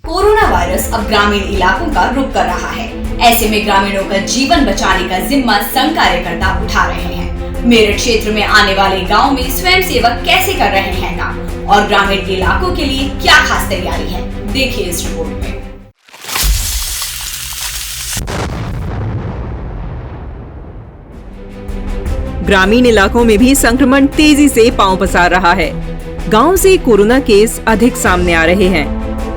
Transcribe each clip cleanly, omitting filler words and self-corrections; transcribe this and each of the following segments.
Corona virus अब ग्रामीण इलाकों का रुख कर रहा है। ऐसे में ग्रामीणों का जीवन बचाने का जिम्मा संघ कार्यकर्ता उठा रहे हैं। मेरठ क्षेत्र में आने वाले गांव में स्वयंसेवक कैसे कर रहे हैं काम और ग्रामीण इलाकों के लिए क्या खास तैयारी है, देखिए इस रिपोर्ट में। ग्रामीण इलाकों में भी संक्रमण तेजी से पांव पसार रहा है। गांव से कोरोना केस अधिक सामने आ रहे हैं।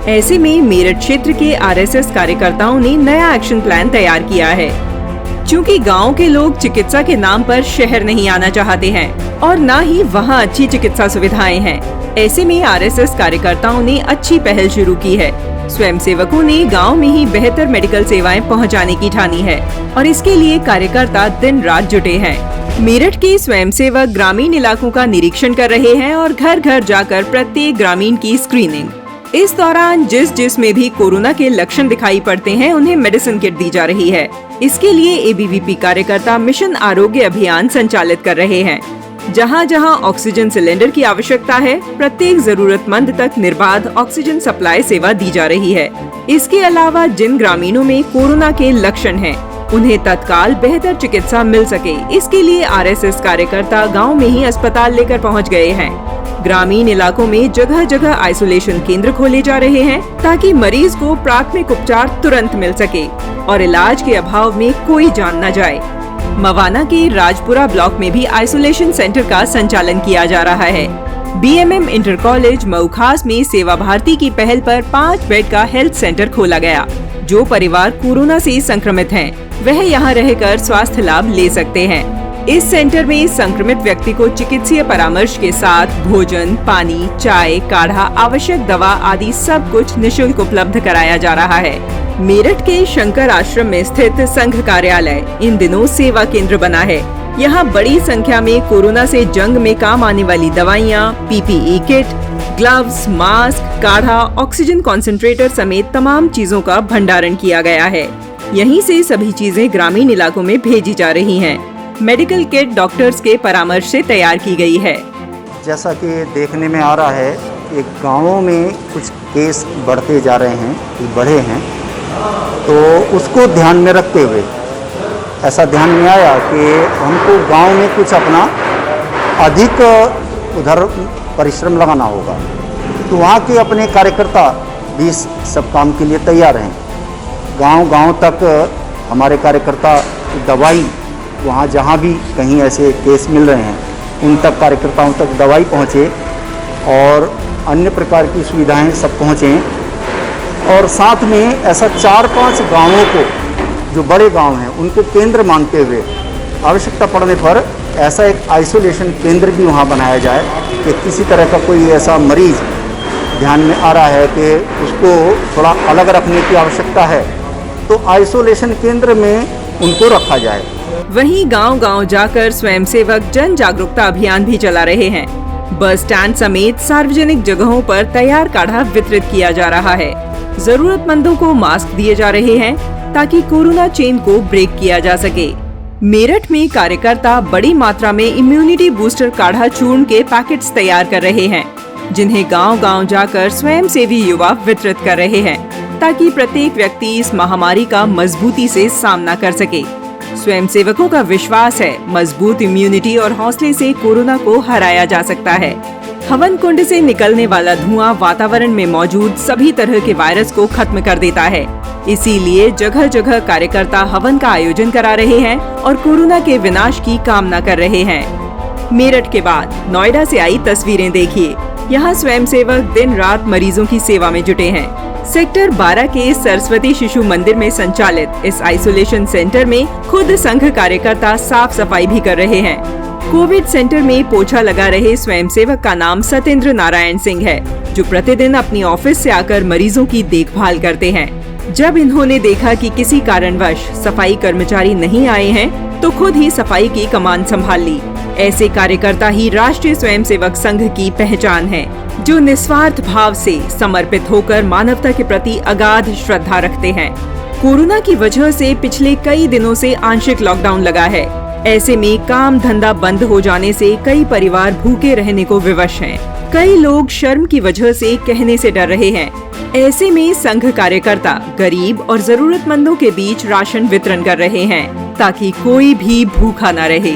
ऐसे में मेरठ क्षेत्र के आरएसएस कार्यकर्ताओं ने नया एक्शन प्लान तैयार किया है। क्योंकि गांव के लोग चिकित्सा के नाम पर शहर नहीं आना चाहते हैं और न ही वहां अच्छी चिकित्सा सुविधाएं हैं। ऐसे में आरएसएस कार्यकर्ताओं ने अच्छी पहल शुरू की है। स्वयंसेवकों ने गांव में ही बेहतर मेडिकल सेवाएं पहुंचाने की ठानी है और इसके लिए कार्यकर्ता दिन रात जुटे हैं। मेरठ के स्वयंसेवक ग्रामीण इलाकों का निरीक्षण कर रहे हैं और घर घर जाकर प्रत्येक ग्रामीण की स्क्रीनिंग। इस दौरान जिस में भी कोरोना के लक्षण दिखाई पड़ते हैं उन्हें मेडिसिन किट दी जा रही है। इसके लिए एबीवीपी कार्यकर्ता मिशन आरोग्य अभियान संचालित कर रहे हैं। जहां जहां ऑक्सीजन सिलेंडर की आवश्यकता है, प्रत्येक जरूरतमंद तक निर्बाध ऑक्सीजन सप्लाई सेवा दी जा रही है। इसके अलावा जिन ग्रामीणों में कोरोना के लक्षण हैं, उन्हें तत्काल बेहतर चिकित्सा मिल सके, इसके लिए आरएसएस कार्यकर्ता गांव में ही अस्पताल लेकर पहुंच गए हैं। ग्रामीण इलाकों में जगह जगह आइसोलेशन केंद्र खोले जा रहे हैं ताकि मरीज को प्राथमिक उपचार तुरंत मिल सके और इलाज के अभाव में कोई जान न जाए। मवाना के राजपुरा ब्लॉक में भी आइसोलेशन सेंटर का संचालन किया जा रहा है। बीएमएम इंटर कॉलेज मऊखास में सेवा भारती की पहल पर 5 बेड का हेल्थ सेंटर खोला गया। जो परिवार कोरोना से संक्रमित हैं, वह यहाँ रहकर स्वास्थ्य लाभ ले सकते हैं। इस सेंटर में संक्रमित व्यक्ति को चिकित्सीय परामर्श के साथ भोजन, पानी, चाय, काढ़ा, आवश्यक दवा आदि सब कुछ निःशुल्क उपलब्ध कराया जा रहा है। मेरठ के शंकर आश्रम में स्थित संघ कार्यालय इन दिनों सेवा केंद्र बना है। यहाँ बड़ी संख्या में कोरोना से जंग में काम आने वाली दवाइयाँ, पीपीई किट, ग्लव्स, मास्क, काढ़ा, ऑक्सीजन कॉन्सेंट्रेटर समेत तमाम चीजों का भंडारण किया गया है। यहीं से सभी चीजें ग्रामीण इलाकों में भेजी जा रही हैं। मेडिकल किट डॉक्टर्स के परामर्श से तैयार की गई है। जैसा कि देखने में आ रहा है कि गाँवों में कुछ केस बढ़ते जा रहे हैं, बढ़े हैं, तो उसको ध्यान में रखते हुए ऐसा ध्यान में आया कि हमको गांव में कुछ अपना अधिक उधर परिश्रम लगाना होगा। तो वहाँ के अपने कार्यकर्ता भी सब काम के लिए तैयार हैं। गांव तक हमारे कार्यकर्ता दवाई, वहाँ जहाँ भी कहीं ऐसे केस मिल रहे हैं उन तक कार्यकर्ताओं तक दवाई पहुँचे और अन्य प्रकार की सुविधाएं सब पहुँचें। और साथ में ऐसा 4-5 गांवों को, जो बड़े गांव हैं, उनको केंद्र मानते हुए आवश्यकता पड़ने पर ऐसा एक आइसोलेशन केंद्र भी वहाँ बनाया जाए कि किसी तरह का कोई ऐसा मरीज ध्यान में आ रहा है कि उसको थोड़ा अलग रखने की आवश्यकता है, तो आइसोलेशन केंद्र में उनको रखा जाए। वहीं गांव-गांव जाकर स्वयंसेवक जन जागरूकता अभियान भी चला रहे हैं। बस स्टैंड समेत सार्वजनिक जगहों पर तैयार काढ़ा वितरित किया जा रहा है। जरूरतमंदों को मास्क दिए जा रहे हैं ताकि कोरोना चेन को ब्रेक किया जा सके। मेरठ में कार्यकर्ता बड़ी मात्रा में इम्यूनिटी बूस्टर काढ़ा चूर्ण के पैकेट्स तैयार कर रहे हैं, जिन्हें गांव-गांव जाकर स्वयंसेवी युवा वितरित कर रहे हैं ताकि प्रत्येक व्यक्ति इस महामारी का मजबूती से सामना कर सके। स्वयंसेवकों का विश्वास है, मजबूत इम्यूनिटी और हौसले से कोरोना को हराया जा सकता है। हवन कुंड से निकलने वाला धुआं वातावरण में मौजूद सभी तरह के वायरस को खत्म कर देता है। इसीलिए जगह जगह कार्यकर्ता हवन का आयोजन करा रहे हैं और कोरोना के विनाश की कामना कर रहे हैं। मेरठ के बाद नोएडा से आई तस्वीरें देखिए। यहाँ स्वयंसेवक दिन रात मरीजों की सेवा में जुटे हैं। सेक्टर 12 के सरस्वती शिशु मंदिर में संचालित इस आइसोलेशन सेंटर में खुद संघ कार्यकर्ता साफ सफाई भी कर रहे हैं। कोविड सेंटर में पोछा लगा रहे स्वयंसेवक का नाम सत्येंद्र नारायण सिंह है, जो प्रतिदिन अपनी ऑफिस से आकर मरीजों की देखभाल करते हैं। जब इन्होंने देखा कि किसी कारणवश सफाई कर्मचारी नहीं आए हैं, तो खुद ही सफाई की कमान संभाल ली। ऐसे कार्यकर्ता ही राष्ट्रीय स्वयंसेवक संघ की पहचान है, जो निस्वार्थ भाव से समर्पित होकर मानवता के प्रति अगाध श्रद्धा रखते हैं। कोरोना की वजह से पिछले कई दिनों से आंशिक लॉकडाउन लगा है। ऐसे में काम धंधा बंद हो जाने से कई परिवार भूखे रहने को विवश हैं। कई लोग शर्म की वजह से कहने से डर रहे हैं। ऐसे में संघ कार्यकर्ता गरीब और जरूरतमंदों के बीच राशन वितरण कर रहे हैं ताकि कोई भी भूखा न रहे।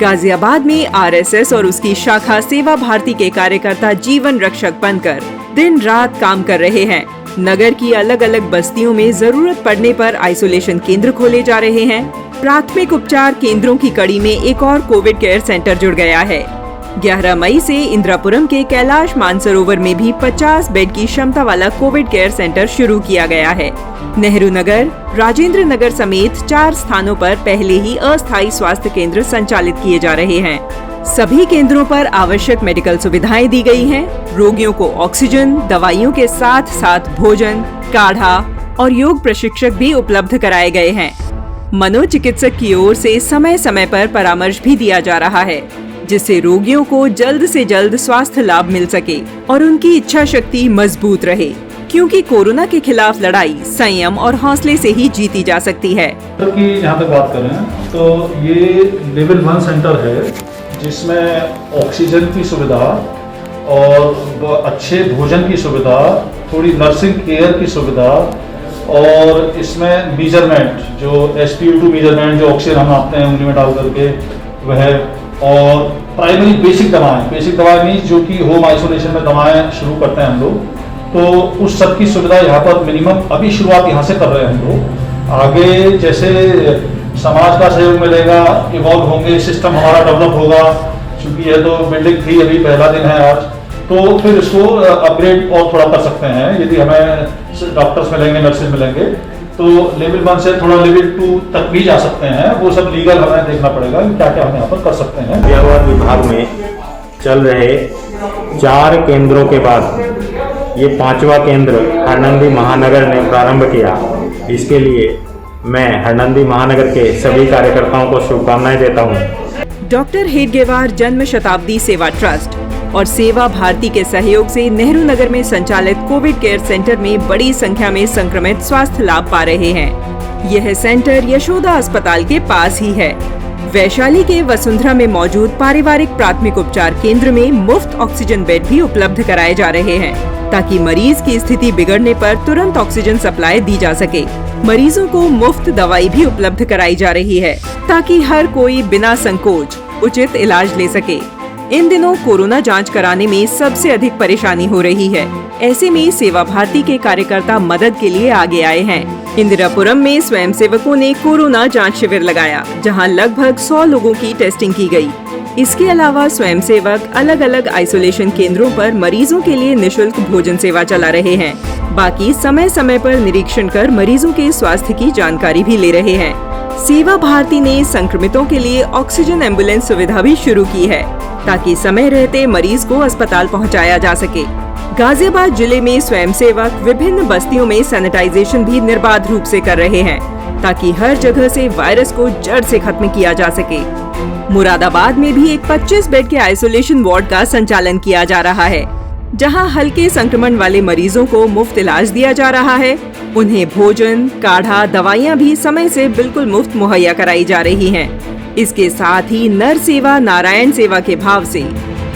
गाजियाबाद में आरएसएस और उसकी शाखा सेवा भारती के कार्यकर्ता जीवन रक्षक बनकर दिन रात काम कर रहे हैं। नगर की अलग अलग बस्तियों में जरूरत पड़ने पर आइसोलेशन केंद्र खोले जा रहे हैं। प्राथमिक उपचार केंद्रों की कड़ी में एक और कोविड केयर सेंटर जुड़ गया है। 11 मई से इंदिरापुरम के कैलाश मानसरोवर में भी 50 बेड की क्षमता वाला कोविड केयर सेंटर शुरू किया गया है। नेहरू नगर, राजेंद्र नगर समेत 4 स्थानों पर पहले ही अस्थायी स्वास्थ्य केंद्र संचालित किए जा रहे हैं। सभी केंद्रों पर आवश्यक मेडिकल सुविधाएं दी गई हैं। रोगियों को ऑक्सीजन, दवाइयों के साथ साथ भोजन, काढ़ा और योग प्रशिक्षक भी उपलब्ध कराए गए हैं। मनोचिकित्सक की ओर से समय समय पर परामर्श भी दिया जा रहा है, जिससे रोगियों को जल्द से जल्द स्वास्थ्य लाभ मिल सके और उनकी इच्छा शक्ति मजबूत रहे, क्योंकि कोरोना के खिलाफ लड़ाई संयम और हौसले से ही जीती जा सकती है। यहाँ तक बात करें तो ये लेवल 1 सेंटर है जिसमें ऑक्सीजन की सुविधा और अच्छे भोजन की सुविधा, थोड़ी नर्सिंग केयर की सुविधा और इसमें मेजरमेंट जो SpO2 मेजरमेंट जो ऑक्सीजन हम नापते हैं उंगली में डाल करके वह, और प्राइमरी बेसिक दवाएं नहीं जो कि होम आइसोलेशन में दवाएं शुरू करते हैं हम लोग, तो उस सब की सुविधा यहाँ पर मिनिमम अभी शुरुआत यहाँ से कर रहे हैं हम लोग। आगे जैसे समाज का सहयोग मिलेगा, इवॉल्व होंगे, सिस्टम हमारा डेवलप होगा, क्योंकि यह तो बिल्डिंग थी, अभी पहला दिन है आज, तो फिर इसको अपग्रेड और थोड़ा कर सकते हैं। यदि हमें डॉक्टर्स मिलेंगे, नर्सेज मिलेंगे, तो लेवल 1 से थोड़ा लेवल 2 तक भी जा सकते हैं। वो सब लीगल हमें देखना पड़ेगा कि क्या क्या हम यहाँ पर कर सकते हैं। गाजियाबाद विभाग में चल रहे 4 केंद्रों के बाद ये 5वां केंद्र हरनंदी महानगर ने प्रारंभ किया। इसके लिए मैं हरनंदी महानगर के सभी कार्यकर्ताओं को शुभकामनाएं देता हूं। डॉक्टर हेडगेवार जन्म शताब्दी सेवा ट्रस्ट और सेवा भारती के सहयोग से नेहरू नगर में संचालित कोविड केयर सेंटर में बड़ी संख्या में संक्रमित स्वास्थ्य लाभ पा रहे हैं। यह सेंटर यशोदा अस्पताल के पास ही है। वैशाली के वसुंधरा में मौजूद पारिवारिक प्राथमिक उपचार केंद्र में मुफ्त ऑक्सीजन बेड भी उपलब्ध कराए जा रहे हैं, ताकि मरीज की स्थिति बिगड़ने पर तुरंत ऑक्सीजन सप्लाई दी जा सके। मरीजों को मुफ्त दवाई भी उपलब्ध कराई जा रही है, ताकि हर कोई बिना संकोच उचित इलाज ले सके। इन दिनों कोरोना जांच कराने में सबसे अधिक परेशानी हो रही है। ऐसे में सेवा भारती के कार्यकर्ता मदद के लिए आगे आए हैं। इंदिरापुरम में स्वयंसेवकों ने कोरोना जांच शिविर लगाया, जहां लगभग 100 लोगों की टेस्टिंग की गई। इसके अलावा स्वयंसेवक अलग अलग आइसोलेशन केंद्रों पर मरीजों के लिए निशुल्क भोजन सेवा चला रहे हैं। बाकी समय समय पर निरीक्षण कर मरीजों के स्वास्थ्य की जानकारी भी ले रहे हैं। सेवा भारती ने संक्रमितों के लिए ऑक्सीजन एम्बुलेंस सुविधा भी शुरू की है, ताकि समय रहते मरीज को अस्पताल पहुंचाया जा सके। गाजियाबाद जिले में स्वयंसेवक विभिन्न बस्तियों में सैनिटाइजेशन भी निर्बाध रूप से कर रहे हैं, ताकि हर जगह से वायरस को जड़ से खत्म किया जा सके। मुरादाबाद में भी एक 25 बेड के आइसोलेशन वार्ड का संचालन किया जा रहा है, जहां हल्के संक्रमण वाले मरीजों को मुफ्त इलाज दिया जा रहा है। उन्हें भोजन, काढ़ा, दवाइयां भी समय से बिल्कुल मुफ्त मुहैया कराई जा रही हैं। इसके साथ ही नर सेवा नारायण सेवा के भाव से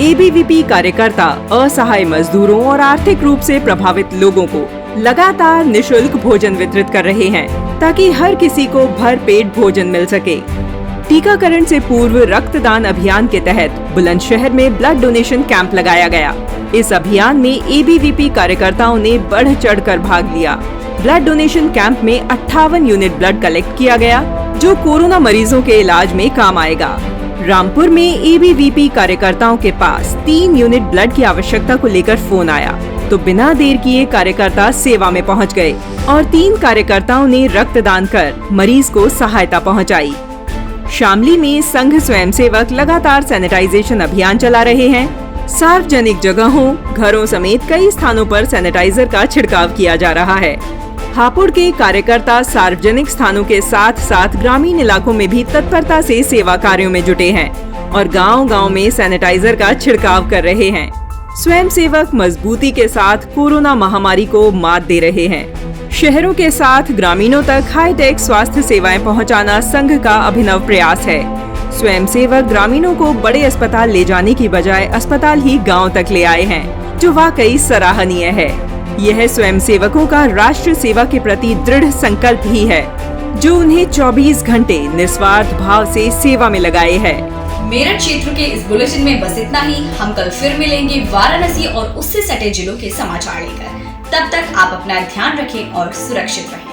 ABVP कार्यकर्ता असहाय मजदूरों और आर्थिक रूप से प्रभावित लोगों को लगातार निशुल्क भोजन वितरित कर रहे हैं, ताकि हर किसी को भर पेट भोजन मिल सके। टीकाकरण से पूर्व रक्तदान अभियान के तहत बुलंदशहर में ब्लड डोनेशन कैंप लगाया गया। इस अभियान में ABVP कार्यकर्ताओं ने बढ़ चढ़कर भाग लिया। ब्लड डोनेशन कैंप में 58 यूनिट ब्लड कलेक्ट किया गया, जो कोरोना मरीजों के इलाज में काम आएगा। रामपुर में ABVP कार्यकर्ताओं के पास 3 यूनिट ब्लड की आवश्यकता को लेकर फोन आया, तो बिना देर किए कार्यकर्ता सेवा में पहुंच गए और 3 कार्यकर्ताओं ने रक्तदान कर मरीज को सहायता पहुंचाई। शामली में संघ स्वयंसेवक लगातार सैनिटाइजेशन अभियान चला रहे हैं। सार्वजनिक जगहों, घरों समेत कई स्थानों पर सैनिटाइजर का छिड़काव किया जा रहा है। हापुड़ के कार्यकर्ता सार्वजनिक स्थानों के साथ साथ ग्रामीण इलाकों में भी तत्परता से सेवा कार्यों में जुटे हैं और गांव-गांव में सैनिटाइजर का छिड़काव कर रहे हैं। स्वयंसेवक मजबूती के साथ कोरोना महामारी को मात दे रहे हैं। शहरों के साथ ग्रामीणों तक हाईटेक स्वास्थ्य सेवाएं पहुंचाना संघ का अभिनव प्रयास है। स्वयंसेवक ग्रामीणों को बड़े अस्पताल ले जाने की बजाय अस्पताल ही गांव तक ले आए हैं, जो वाकई सराहनीय है। यह स्वयंसेवकों का राष्ट्र सेवा के प्रति दृढ़ संकल्प ही है, जो उन्हें 24 घंटे निस्वार्थ भाव से सेवा में लगाए है। मेरठ क्षेत्र के इस बुलेटिन में बस इतना ही। हम कल फिर मिलेंगे वाराणसी और उससे सटे जिलों के समाचार लेकर। तब तक आप अपना ध्यान रखें और सुरक्षित रहें।